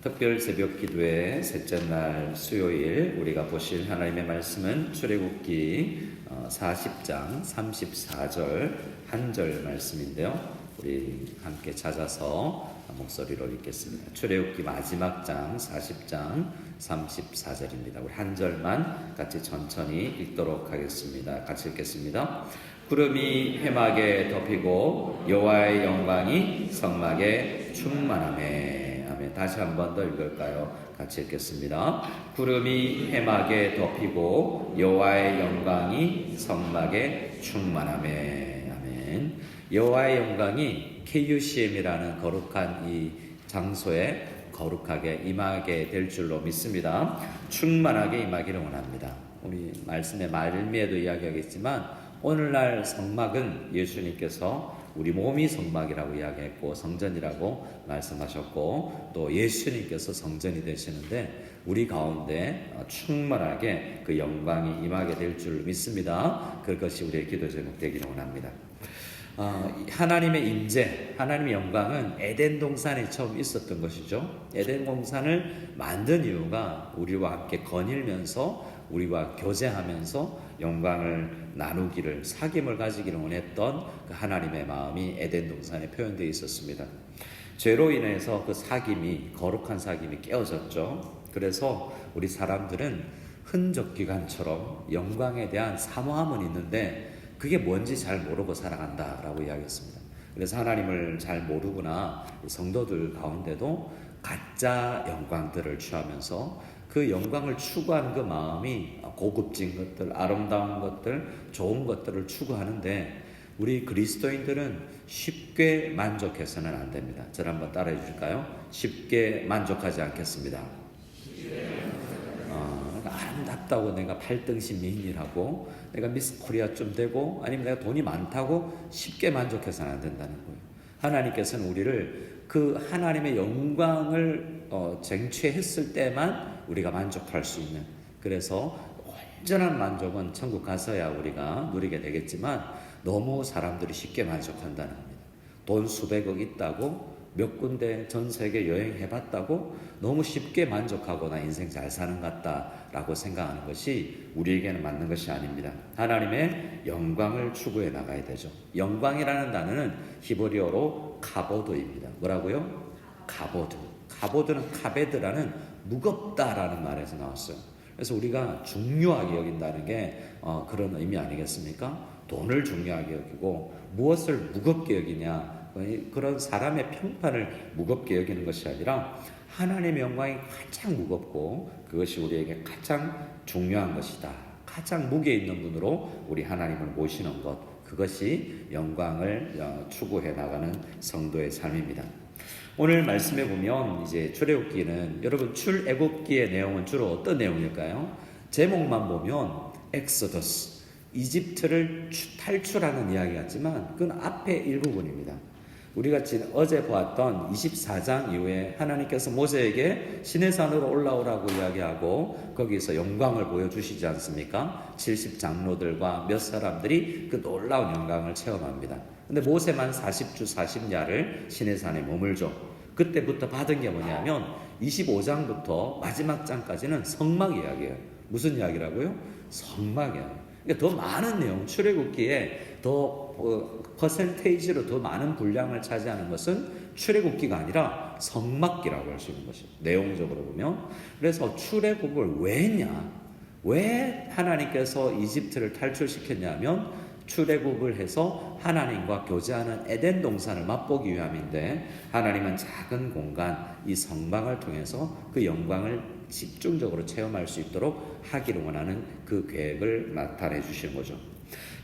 특별 새벽 기도의 셋째 날 수요일 우리가 보실 하나님의 말씀은 출애굽기 40장 34절 한 절 말씀인데요. 우리 함께 찾아서 목소리로 읽겠습니다. 출애굽기 마지막 장 40장 34절입니다. 우리 한 절만 같이 천천히 읽도록 하겠습니다. 같이 읽겠습니다. 구름이 회막에 덮이고 여호와의 영광이 성막에 충만하매. 아멘. 다시 한 번 더 읽을까요? 같이 읽겠습니다. 구름이 회막에 덮이고 여호와의 영광이 성막에 충만하매. 아멘. 여호와의 영광이 KUCM이라는 거룩한 이 장소에 거룩하게 임하게 될 줄로 믿습니다. 충만하게 임하기를 원합니다. 우리 말씀의 말미에도 이야기하겠지만 오늘날 성막은 예수님께서 우리 몸이 성막이라고 이야기했고 성전이라고 말씀하셨고 또 예수님께서 성전이 되시는데 우리 가운데 충만하게 그 영광이 임하게 될 줄 믿습니다. 그것이 우리의 기도 제목 되기를 원합니다. 하나님의 임재, 하나님의 영광은 에덴 동산에 처음 있었던 것이죠. 에덴 동산을 만든 이유가 우리와 함께 거닐면서 우리와 교제하면서 영광을 나누기를, 사귐을 가지기를 원했던 그 하나님의 마음이 에덴 동산에 표현되어 있었습니다. 죄로 인해서 그 사귐이, 거룩한 사귐이 깨어졌죠. 그래서 우리 사람들은 흔적 기관처럼 영광에 대한 사모함은 있는데 그게 뭔지 잘 모르고 살아간다라고 이야기했습니다. 그래서 하나님을 잘 모르구나 성도들 가운데도 가짜 영광들을 취하면서 그 영광을 추구하는 그 마음이 고급진 것들, 아름다운 것들, 좋은 것들을 추구하는데 우리 그리스도인들은 쉽게 만족해서는 안 됩니다. 저를 한번 따라해 주실까요? 쉽게 만족하지 않겠습니다. 아름답다고 내가 8등신 미인이라고 내가 미스 코리아 좀 되고 아니면 내가 돈이 많다고 쉽게 만족해서는 안 된다는 거예요. 하나님께서는 우리를 그 하나님의 영광을 쟁취했을 때만 우리가 만족할 수 있는, 그래서 온전한 만족은 천국 가서야 우리가 누리게 되겠지만 너무 사람들이 쉽게 만족한다는 겁니다. 돈 수백억 있다고 몇 군데 전 세계 여행해봤다고 너무 쉽게 만족하고 나 인생 잘 사는 것 같다라고 생각하는 것이 우리에게는 맞는 것이 아닙니다. 하나님의 영광을 추구해 나가야 되죠. 영광이라는 단어는 히브리어로 카보드입니다. 뭐라고요? 카보드. 카보드는 카베드라는 무겁다라는 말에서 나왔어요. 그래서 우리가 중요하게 여긴다는 게 그런 의미 아니겠습니까? 돈을 중요하게 여기고 무엇을 무겁게 여기냐, 그런 사람의 평판을 무겁게 여기는 것이 아니라 하나님의 영광이 가장 무겁고 그것이 우리에게 가장 중요한 것이다. 가장 무게 있는 분으로 우리 하나님을 모시는 것, 그것이 영광을 추구해 나가는 성도의 삶입니다. 오늘 말씀에 보면 이제 출애굽기는, 여러분 출애굽기의 내용은 주로 어떤 내용일까요? 제목만 보면 엑소더스, 이집트를 탈출하는 이야기 같지만 그건 앞의 일부분입니다. 우리가 어제 보았던 24장 이후에 하나님께서 모세에게 시내산으로 올라오라고 이야기하고 거기서 영광을 보여주시지 않습니까? 70장로들과 몇 사람들이 그 놀라운 영광을 체험합니다. 근데 모세만 40주 40야를 시내산에 머물죠. 그때부터 받은 게 뭐냐면 25장부터 마지막 장까지는 성막 이야기예요. 무슨 이야기라고요? 성막 이야기. 그러니까 더 많은 내용, 출애굽기에 더 퍼센테이지로 더 많은 분량을 차지하는 것은 출애굽기가 아니라 성막기라고 할 수 있는 것이죠. 내용적으로 보면. 그래서 출애굽을 왜 했냐? 왜 하나님께서 이집트를 탈출시켰냐면 출애굽을 해서 하나님과 교제하는 에덴 동산을 맛보기 위함인데, 하나님은 작은 공간, 이 성막을 통해서 그 영광을 집중적으로 체험할 수 있도록 하기를 원하는 그 계획을 나타내 주신 거죠.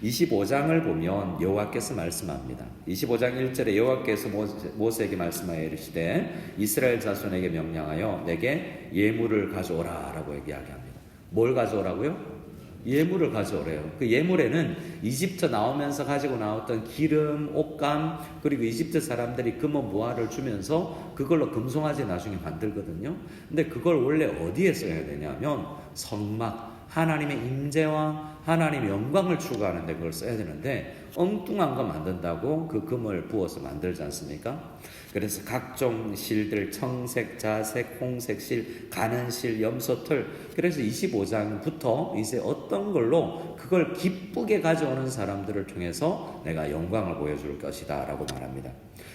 25장을 보면 여호와께서 말씀합니다. 25장 1절에 여호와께서 모세에게 말씀하여 이르시되 이스라엘 자손에게 명령하여 내게 예물을 가져오라 라고 이야기합니다. 뭘 가져오라고요? 예물을 가져오래요. 그 예물에는 이집트 나오면서 가지고 나왔던 기름, 옷감, 그리고 이집트 사람들이 금은 무화를 주면서 그걸로 금송아지 나중에 만들거든요. 근데 그걸 원래 어디에 써야 되냐면 성막, 하나님의 임재와 하나님의 영광을 추구하는데 그걸 써야 되는데 엉뚱한 거 만든다고 그 금을 부어서 만들지 않습니까? 그래서 각종 실들, 청색, 자색, 홍색 실, 가는 실, 염소털. 그래서 25장부터 이제 어떤 걸로 그걸 기쁘게 가져오는 사람들을 통해서 내가 영광을 보여줄 것이다 라고 말합니다.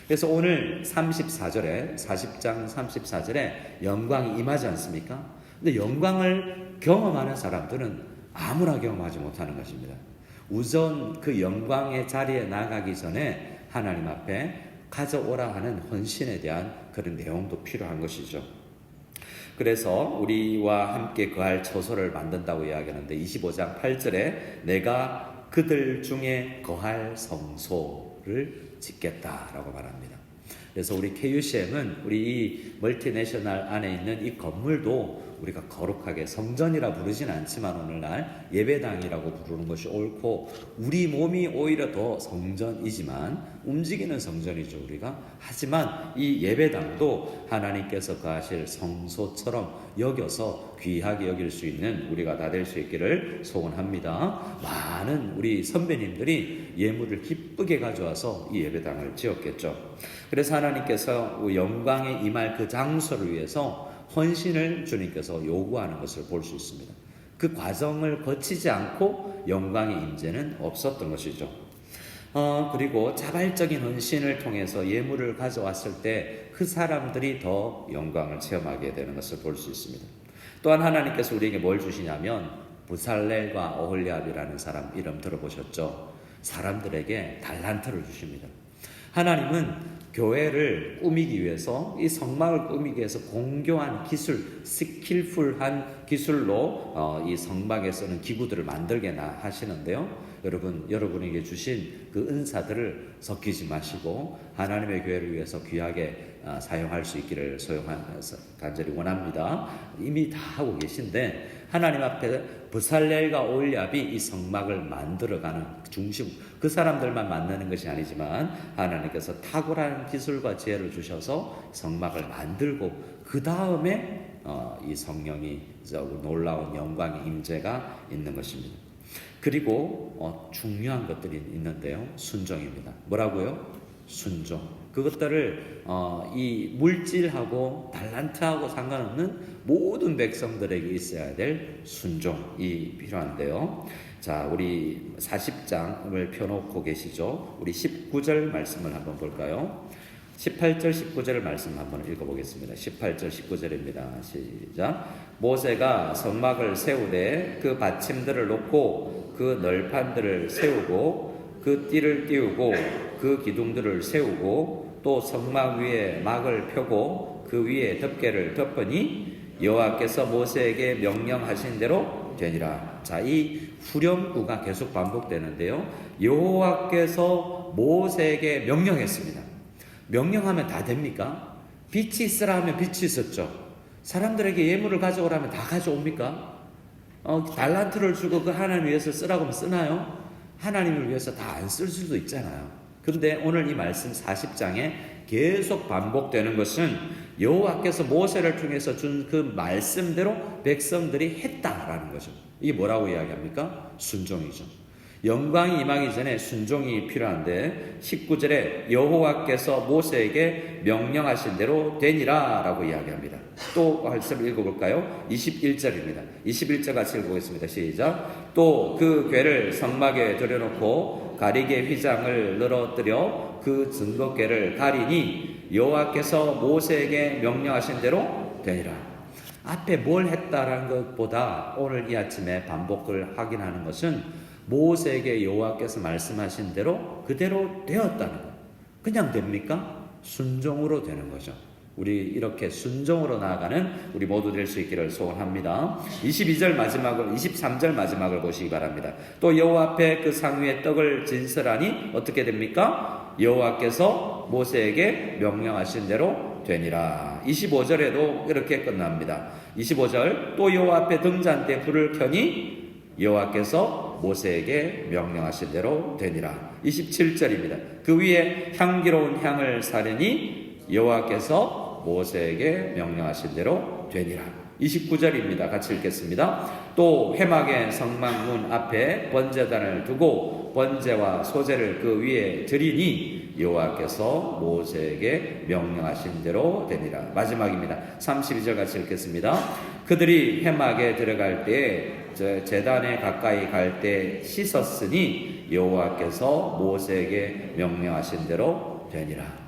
그래서 오늘 34절에 40장 34절에 영광이 임하지 않습니까? 근데 영광을 경험하는 사람들은 아무나 경험하지 못하는 것입니다. 우선 그 영광의 자리에 나가기 전에 하나님 앞에 가져오라 하는 헌신에 대한 그런 내용도 필요한 것이죠. 그래서 우리와 함께 거할 처소를 만든다고 이야기하는데 25장 8절에 내가 그들 중에 거할 성소를 짓겠다라고 말합니다. 그래서 우리 KUCM은 우리 이 멀티내셔널 안에 있는 이 건물도 우리가 거룩하게 성전이라 부르진 않지만 오늘날 예배당이라고 부르는 것이 옳고 우리 몸이 오히려 더 성전이지만 움직이는 성전이죠 우리가. 하지만 이 예배당도 하나님께서 거하실 성소처럼 여겨서 귀하게 여길 수 있는 우리가 다 될 수 있기를 소원합니다. 많은 우리 선배님들이 예물을 기쁘게 가져와서 이 예배당을 지었겠죠. 그래서 하나님께서 영광에 임할 그 장소를 위해서 헌신을 주님께서 요구하는 것을 볼 수 있습니다. 그 과정을 거치지 않고 영광의 임재는 없었던 것이죠. 그리고 자발적인 헌신을 통해서 예물을 가져왔을 때 그 사람들이 더 영광을 체험하게 되는 것을 볼 수 있습니다. 또한 하나님께서 우리에게 뭘 주시냐면 부살렐과 오홀리압이라는 사람 이름 들어보셨죠? 사람들에게 달란트를 주십니다. 하나님은 교회를 꾸미기 위해서 이 성막을 꾸미기 위해서 공교한 기술, 스킬풀한 기술로 이 성막에 쓰는 기구들을 만들게 하시는데요. 여러분에게 주신 그 은사들을 섞이지 마시고 하나님의 교회를 위해서 귀하게 사용할 수 있기를 간절히 원합니다. 이미 다 하고 계신데 하나님 앞에 부살렐과 오홀리압이 이 성막을 만들어가는 중심, 그 사람들만 만드는 것이 아니지만 하나님께서 탁월한 기술과 지혜를 주셔서 성막을 만들고 그 다음에 이 성령이 놀라운 영광의 임재가 있는 것입니다. 그리고 중요한 것들이 있는데요. 순종입니다. 뭐라고요? 순종. 그것들을 이 물질하고 달란트하고 상관없는 모든 백성들에게 있어야 될 순종이 필요한데요. 자, 우리 40장을 펴놓고 계시죠? 우리 19절 말씀을 한번 볼까요? 18절 19절 말씀 한번 읽어보겠습니다. 18절 19절입니다. 시작. 모세가 성막을 세우되 그 받침들을 놓고 그 널판들을 세우고 그 띠를 띄우고 그 기둥들을 세우고 또 성막 위에 막을 펴고 그 위에 덮개를 덮으니 여호와께서 모세에게 명령하신 대로 되니라. 자, 이 후렴구가 계속 반복되는데요. 여호와께서 모세에게 명령했습니다. 명령하면 다 됩니까? 빛이 있으라 하면 빛이 있었죠. 사람들에게 예물을 가져오라면 다 가져옵니까? 달란트를 주고 그 하나님 위해서 쓰라고 하면 쓰나요? 하나님을 위해서 다 안 쓸 수도 있잖아요. 그런데 오늘 이 말씀 40장에 계속 반복되는 것은 여호와께서 모세를 통해서 준 그 말씀대로 백성들이 했다라는 거죠. 이게 뭐라고 이야기합니까? 순종이죠. 영광이 임하기 전에 순종이 필요한데 19절에 여호와께서 모세에게 명령하신 대로 되니라 라고 이야기합니다. 또 말씀을 읽어볼까요? 21절입니다. 21절 같이 읽어보겠습니다. 시작. 또 그 궤를 성막에 들여놓고 가리개 휘장을 늘어뜨려 그 증거궤를 가리니 여호와께서 모세에게 명령하신 대로 되니라. 앞에 뭘 했다라는 것보다 오늘 이 아침에 반복을 확인하는 것은 모세에게 여호와께서 말씀하신 대로 그대로 되었다는 것. 그냥 됩니까? 순종으로 되는 거죠. 우리 이렇게 순종으로 나아가는 우리 모두 될 수 있기를 소원합니다. 23절 마지막을 보시기 바랍니다. 또 여호와 앞에 그 상 위에 떡을 진설하니 어떻게 됩니까? 여호와께서 모세에게 명령하신 대로 되니라. 25절에도 이렇게 끝납니다. 25절 또 여호와 앞에 등잔대에 불을 켜니 여호와께서 모세에게 명령하신 대로 되니라. 27절입니다. 그 위에 향기로운 향을 사르니 여호와께서 모세에게 명령하신 대로 되니라. 29절입니다. 같이 읽겠습니다. 또 회막의 성막문 앞에 번제단을 두고 번제와 소제를 그 위에 드리니 여호와께서 모세에게 명령하신 대로 되니라. 마지막입니다. 32절 같이 읽겠습니다. 그들이 회막에 들어갈 때 제단에 가까이 갈 때 씻었으니 여호와께서 모세에게 명령하신 대로 되니라.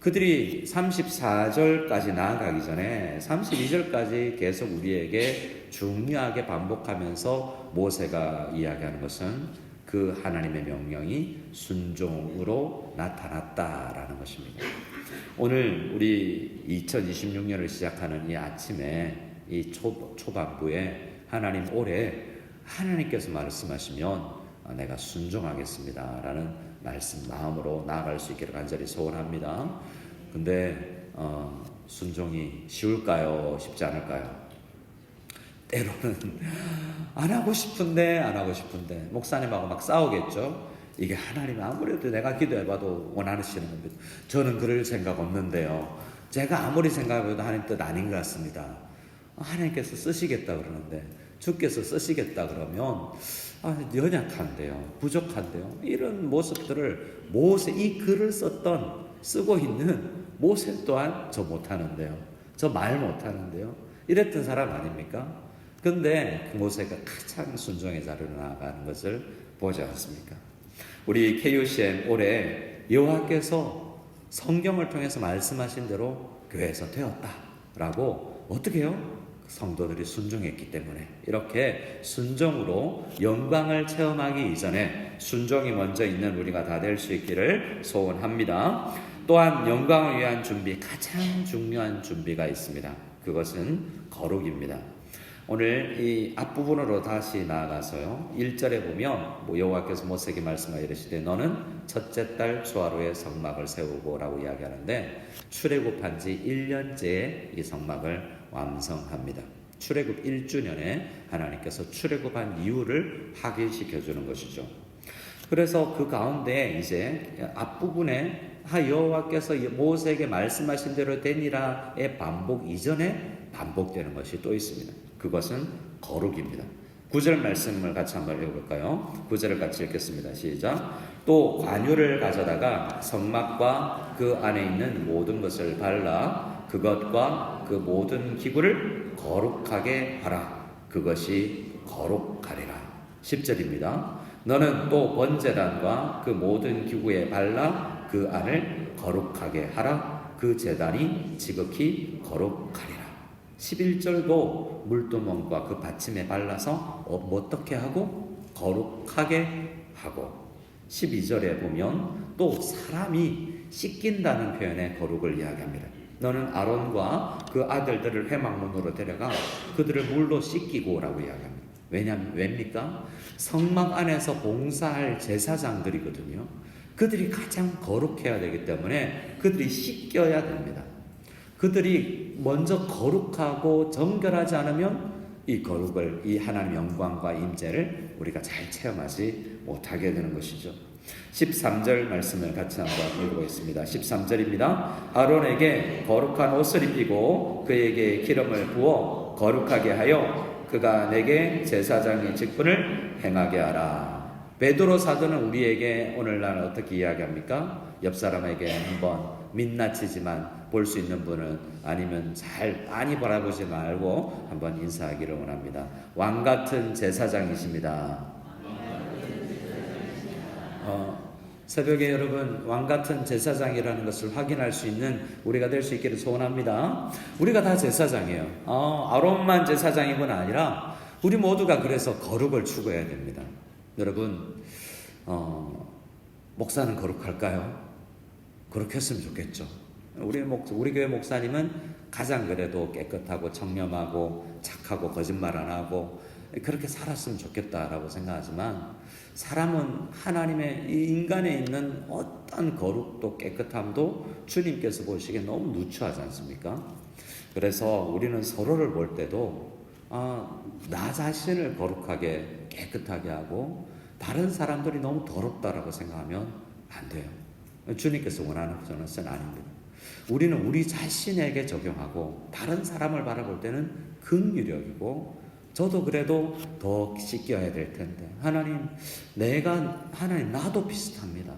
그들이 34절까지 나아가기 전에 32절까지 계속 우리에게 중요하게 반복하면서 모세가 이야기하는 것은 그 하나님의 명령이 순종으로 나타났다라는 것입니다. 오늘 우리 2026년을 시작하는 이 아침에 이 초반부에 하나님 올해 하나님께서 말씀하시면 내가 순종하겠습니다 라는 말씀 마음으로 나아갈 수 있기를 간절히 소원합니다. 근데 순종이 쉬울까요? 쉽지 않을까요? 때로는 안 하고 싶은데 목사님하고 막 싸우겠죠. 이게 하나님 아무래도 내가 기도해봐도 원하시는 겁니다. 저는 그럴 생각 없는데요. 제가 아무리 생각해도 하나님 뜻 아닌 것 같습니다. 하나님께서 쓰시겠다 그러는데 주께서 쓰시겠다 그러면 연약한데요, 부족한데요. 이런 모습들을 이 글을 쓰고 있는 모세 또한 저 못하는데요, 저 말 못하는데요, 이랬던 사람 아닙니까? 근데 그 모세가 가장 순종의 자리로 나아가는 것을 보지 않습니까? 우리 KUCM 올해 여호와께서 성경을 통해서 말씀하신 대로 교회에서 되었다라고 어떻게 해요? 성도들이 순종했기 때문에 이렇게 순종으로 영광을 체험하기 이전에 순종이 먼저 있는 우리가 다 될 수 있기를 소원합니다. 또한 영광을 위한 준비, 가장 중요한 준비가 있습니다. 그것은 거룩입니다. 오늘 이 앞부분으로 다시 나아가서요, 1절에 보면 여호와께서 모세에게 말씀하여 이르시되 너는 첫째 달 초하루에 성막을 세우고 라고 이야기하는데 출애굽한 지 1년째에 이 성막을 완성합니다. 출애굽 1주년에 하나님께서 출애굽한 이유를 확인시켜주는 것이죠. 그래서 그 가운데 이제 앞부분에 여호와께서 모세에게 말씀하신 대로 되니라의 반복 이전에 반복되는 것이 또 있습니다. 그것은 거룩입니다. 9절 말씀을 같이 한번 읽어볼까요? 9절을 같이 읽겠습니다. 시작. 또 관유를 가져다가 성막과 그 안에 있는 모든 것을 발라 그것과 그 모든 기구를 거룩하게 하라. 그것이 거룩하리라. 10절입니다. 너는 또 번제단과 그 모든 기구에 발라 그 안을 거룩하게 하라. 그 제단이 지극히 거룩하리라. 11절도 물두멍과 그 받침에 발라서 어떻게 하고? 거룩하게 하고. 12절에 보면 또 사람이 씻긴다는 표현의 거룩을 이야기합니다. 너는 아론과 그 아들들을 회막문으로 데려가 그들을 물로 씻기고 라고 이야기합니다. 왜입니까? 성막 안에서 봉사할 제사장들이거든요. 그들이 가장 거룩해야 되기 때문에 그들이 씻겨야 됩니다. 그들이 먼저 거룩하고 정결하지 않으면 이 거룩을, 이 하나님의 영광과 임재를 우리가 잘 체험하지 못하게 되는 것이죠. 13절 말씀을 같이 한번 읽어보겠습니다. 13절입니다. 아론에게 거룩한 옷을 입히고 그에게 기름을 부어 거룩하게 하여 그가 내게 제사장의 직분을 행하게 하라. 베드로 사도는 우리에게 오늘날 어떻게 이야기합니까? 옆 사람에게 한번 민낯이지만 볼 수 있는 분은 아니면 잘 많이 바라보지 말고 한번 인사하기를 원합니다. 왕같은 제사장이십니다. 새벽에 여러분 왕같은 제사장이라는 것을 확인할 수 있는 우리가 될 수 있기를 소원합니다. 우리가 다 제사장이에요. 아론만 제사장이건 아니라 우리 모두가 그래서 거룩을 추구해야 됩니다. 여러분 목사는 거룩할까요? 거룩했으면 좋겠죠. 우리 교회 목사님은 가장 그래도 깨끗하고 청렴하고 착하고 거짓말 안 하고 그렇게 살았으면 좋겠다라고 생각하지만 사람은 하나님의 이 인간에 있는 어떤 거룩도 깨끗함도 주님께서 보시기에 너무 누추하지 않습니까? 그래서 우리는 서로를 볼 때도 나 자신을 거룩하게 깨끗하게 하고 다른 사람들이 너무 더럽다라고 생각하면 안 돼요. 주님께서 원하는 것은 아닙니다. 우리는 우리 자신에게 적용하고 다른 사람을 바라볼 때는 긍휼력이고 저도 그래도 더 씻겨야 될 텐데 하나님 나도 비슷합니다.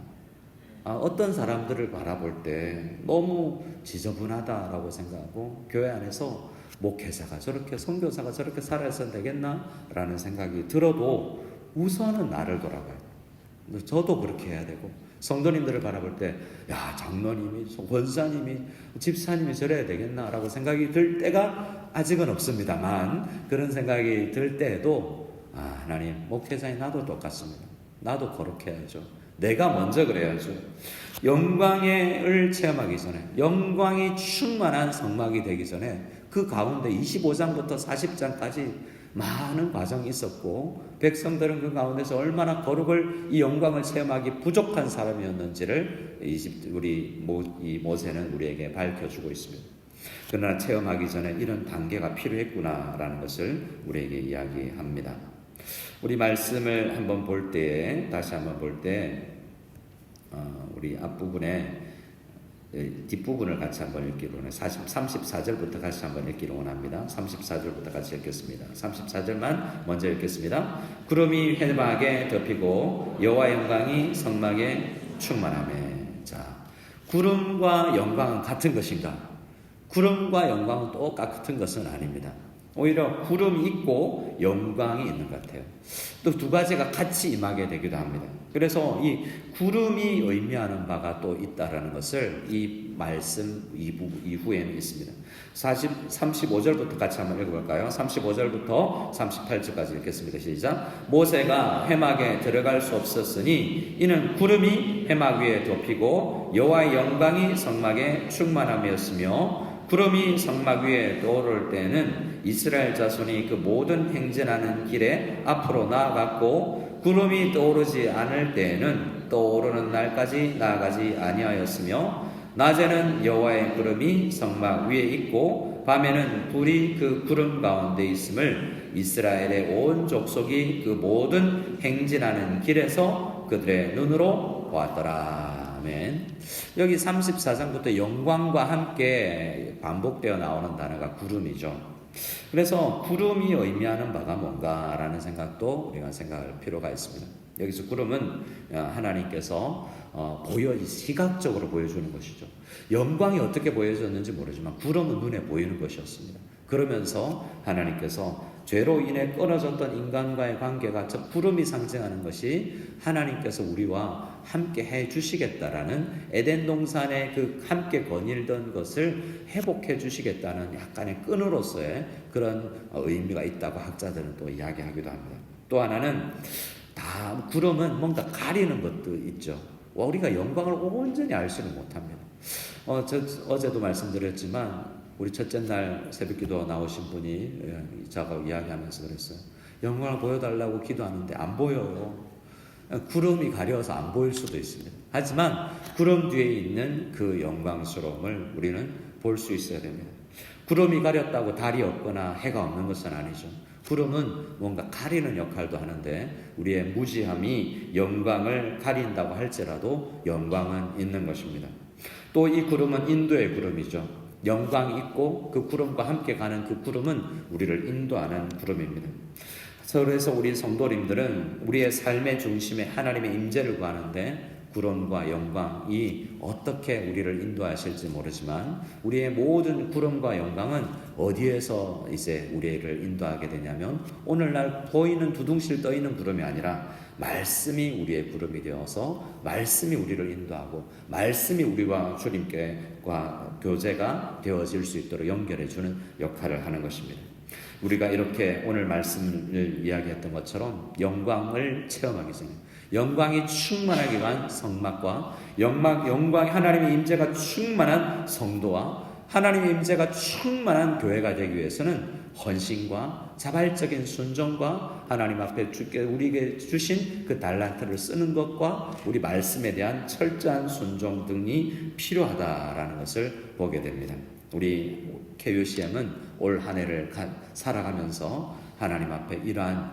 어떤 사람들을 바라볼 때 너무 지저분하다라고 생각하고 교회 안에서 목회자가 저렇게 선교사가 저렇게 살아서 되겠나? 라는 생각이 들어도 우선은 나를 돌아봐요. 저도 그렇게 해야 되고 성도님들을 바라볼 때 야 장로님이 권사님이 집사님이 저래야 되겠나? 라고 생각이 들 때가 아직은 없습니다만 그런 생각이 들 때에도 하나님 목회자인 나도 똑같습니다. 나도 거룩해야죠. 내가 먼저 그래야죠. 영광을 체험하기 전에 영광이 충만한 성막이 되기 전에 그 가운데 25장부터 40장까지 많은 과정이 있었고 백성들은 그 가운데서 얼마나 거룩을 이 영광을 체험하기 부족한 사람이었는지를 이 모세는 우리에게 밝혀주고 있습니다. 그러나 체험하기 전에 이런 단계가 필요했구나라는 것을 우리에게 이야기합니다. 우리 말씀을 한번 볼 때에 다시 한번 볼 때 우리 앞부분에 뒷부분을 같이 한번 읽기로 원해요. 34절부터 같이 한번 읽기로 원합니다. 34절부터 같이 읽겠습니다. 34절만 먼저 읽겠습니다. 구름이 회막에 덮이고 여호와 영광이 성막에 충만하매. 자, 구름과 영광은 같은 것인가? 구름과 영광은 똑같은 것은 아닙니다. 오히려 구름이 있고 영광이 있는 것 같아요. 또 두 가지가 같이 임하게 되기도 합니다. 그래서 이 구름이 의미하는 바가 또 있다라는 것을 이 말씀 이후에는 있습니다. 35절부터 같이 한번 읽어볼까요? 35절부터 38절까지 읽겠습니다. 시작. 모세가 회막에 들어갈 수 없었으니 이는 구름이 회막 위에 덮이고 여호와의 영광이 성막에 충만함이었으며 구름이 성막 위에 떠오를 때는 이스라엘 자손이 그 모든 행진하는 길에 앞으로 나아갔고 구름이 떠오르지 않을 때에는 떠오르는 날까지 나아가지 아니하였으며 낮에는 여호와의 구름이 성막 위에 있고 밤에는 불이 그 구름 가운데 있음을 이스라엘의 온 족속이 그 모든 행진하는 길에서 그들의 눈으로 보았더라. 아멘. 여기 34장부터 영광과 함께 반복되어 나오는 단어가 구름이죠. 그래서 구름이 의미하는 바가 뭔가라는 생각도 우리가 생각할 필요가 있습니다. 여기서 구름은 하나님께서 시각적으로 보여주는 것이죠. 영광이 어떻게 보여졌는지 모르지만 구름은 눈에 보이는 것이었습니다. 그러면서 하나님께서 죄로 인해 끊어졌던 인간과의 관계가 저 구름이 상징하는 것이 하나님께서 우리와 함께 해 주시겠다라는 에덴 동산에 그 함께 거닐던 것을 회복해 주시겠다는 약간의 끈으로서의 그런 의미가 있다고 학자들은 또 이야기하기도 합니다. 또 하나는 구름은 뭔가 가리는 것도 있죠. 우리가 영광을 온전히 알 수는 못합니다. 어제도 말씀드렸지만 우리 첫째 날 새벽기도 나오신 분이 저하고 이야기하면서 그랬어요. 영광을 보여달라고 기도하는데 안 보여요. 구름이 가려서 안 보일 수도 있습니다. 하지만 구름 뒤에 있는 그 영광스러움을 우리는 볼 수 있어야 됩니다. 구름이 가렸다고 달이 없거나 해가 없는 것은 아니죠. 구름은 뭔가 가리는 역할도 하는데 우리의 무지함이 영광을 가린다고 할지라도 영광은 있는 것입니다. 또 이 구름은 인도의 구름이죠. 영광이 있고 그 구름과 함께 가는 그 구름은 우리를 인도하는 구름입니다. 그래서 우리 성도님들은 우리의 삶의 중심에 하나님의 임재를 구하는데 구름과 영광이 어떻게 우리를 인도하실지 모르지만 우리의 모든 구름과 영광은 어디에서 이제 우리를 인도하게 되냐면 오늘날 보이는 두둥실 떠있는 구름이 아니라 말씀이 우리의 구름이 되어서 말씀이 우리를 인도하고 말씀이 우리와 주님께과 교제가 되어질 수 있도록 연결해 주는 역할을 하는 것입니다. 우리가 이렇게 오늘 말씀을 이야기했던 것처럼 영광을 체험하기 전에 영광이 충만하기 위한 성막과 영광이 하나님의 임재가 충만한 성도와 하나님의 임재가 충만한 교회가 되기 위해서는 헌신과 자발적인 순종과 하나님 앞에 우리에게 주신 그 달란트를 쓰는 것과 우리 말씀에 대한 철저한 순종 등이 필요하다라는 것을 보게 됩니다. 우리 KUCM은 올 한 해를 살아가면서 하나님 앞에 이러한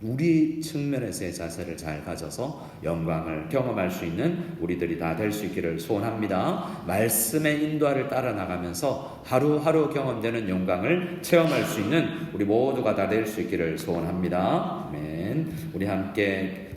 우리 측면에서의 자세를 잘 가져서 영광을 경험할 수 있는 우리들이 다 될 수 있기를 소원합니다. 말씀의 인도를 따라 나가면서 하루하루 경험되는 영광을 체험할 수 있는 우리 모두가 다 될 수 있기를 소원합니다. 아멘. 우리 함께